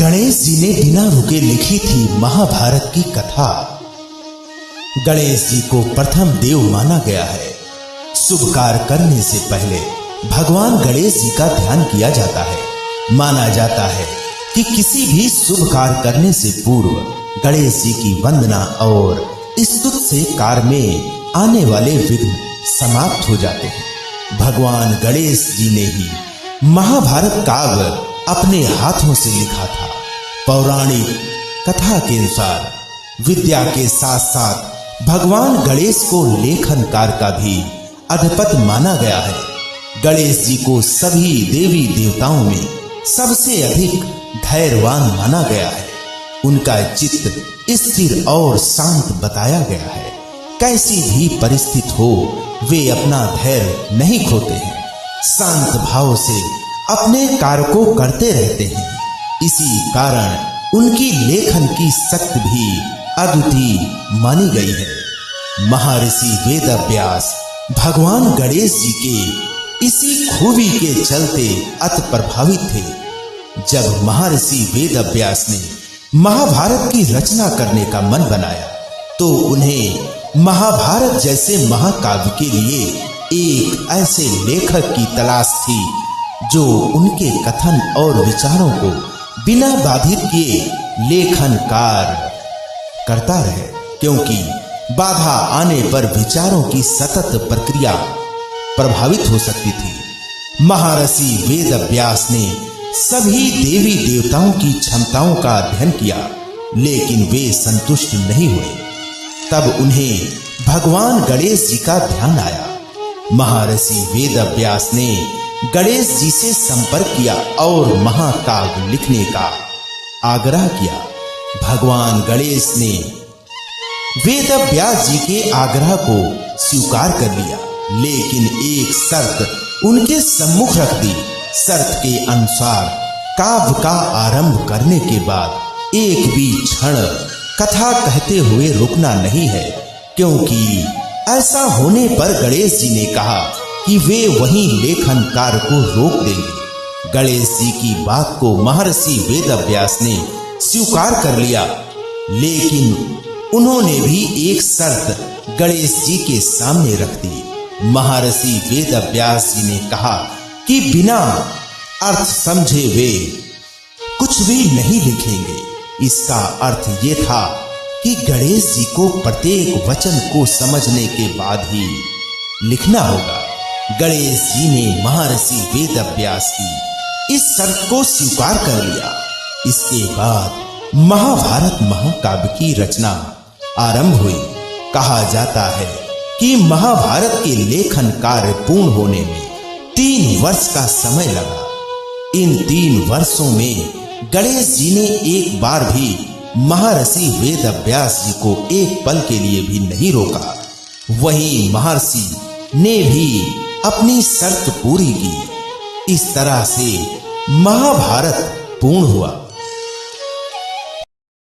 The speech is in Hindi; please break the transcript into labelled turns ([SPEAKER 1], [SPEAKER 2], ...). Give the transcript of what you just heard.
[SPEAKER 1] गणेश जी ने बिना रुके लिखी थी महाभारत की कथा। गणेश जी को प्रथम देव माना गया है। शुभ कार्य करने से पहले भगवान गणेश जी का ध्यान किया जाता है। माना जाता है कि किसी भी शुभ कार्य करने से पूर्व गणेश जी की वंदना और स्तुति से कार्य में आने वाले विघ्न समाप्त हो जाते हैं। भगवान गणेश जी ने ही महाभारत काव्य अपने हाथों से लिखा था। पौराणिक कथा के अनुसार विद्या के साथ साथ भगवान गणेश को लेखन कार्य का भी अधिपति माना गया है। गणेश जी को सभी देवी देवताओं में सबसे अधिक धैर्यवान माना गया है। उनका चित्त स्थिर और शांत बताया गया है। कैसी भी परिस्थिति हो वे अपना धैर्य नहीं खोते हैं। शांत भाव से अपने कार्य को करते रहते हैं। इसी कारण उनकी लेखन की शक्ति भी अद्वितीय मानी गई है। महर्षि वेदव्यास भगवान गणेश जी के इसी खूबी के चलते अति प्रभावित थे। जब महर्षि वेदव्यास ने महाभारत की रचना करने का मन बनाया तो उन्हें महाभारत जैसे महाकाव्य के लिए एक ऐसे लेखक की तलाश थी जो उनके कथन और विचारों को बिना बाधित किए लेखन कार्य करता रहे, क्योंकि बाधा आने पर विचारों की सतत प्रक्रिया प्रभावित हो सकती थी। महर्षि वेदव्यास ने सभी देवी देवताओं की क्षमताओं का अध्ययन किया, लेकिन वे संतुष्ट नहीं हुए। तब उन्हें भगवान गणेश जी का ध्यान आया। महर्षि वेदव्यास ने गणेश जी से संपर्क किया और महाकाव्य लिखने का आग्रह किया। भगवान गणेश ने वेदव्यास जी के आग्रह को स्वीकार कर लिया, लेकिन एक शर्त उनके सम्मुख रख दी। शर्त के अनुसार काव्य का आरंभ करने के बाद एक भी क्षण कथा कहते हुए रुकना नहीं है, क्योंकि ऐसा होने पर गणेश जी ने कहा कि वे वहीं लेखन कार्य को रोक देंगे। गणेश जी की बात को महर्षि वेदव्यास ने स्वीकार कर लिया, लेकिन उन्होंने भी एक शर्त गणेश जी के सामने रख दी। महर्षि वेदव्यास जी ने कहा कि बिना अर्थ समझे वे कुछ भी नहीं लिखेंगे। इसका अर्थ ये था कि गणेश जी को प्रत्येक वचन को समझने के बाद ही लिखना होगा। गणेश जी ने महर्षि वेदव्यास की इस शर्त को स्वीकार कर लिया। इसके बाद महाभारत महाकाव्य की रचना आरंभ हुई। कहा जाता है कि महाभारत के लेखन कार्य पूर्ण होने में 3 वर्ष का समय लगा। इन 3 वर्षों में गणेश जी ने एक बार भी महर्षि वेदव्यास जी को एक पल के लिए भी नहीं रोका। वहीं महर्षि ने भी अपनी शर्त पूरी की। इस तरह से महाभारत पूर्ण हुआ।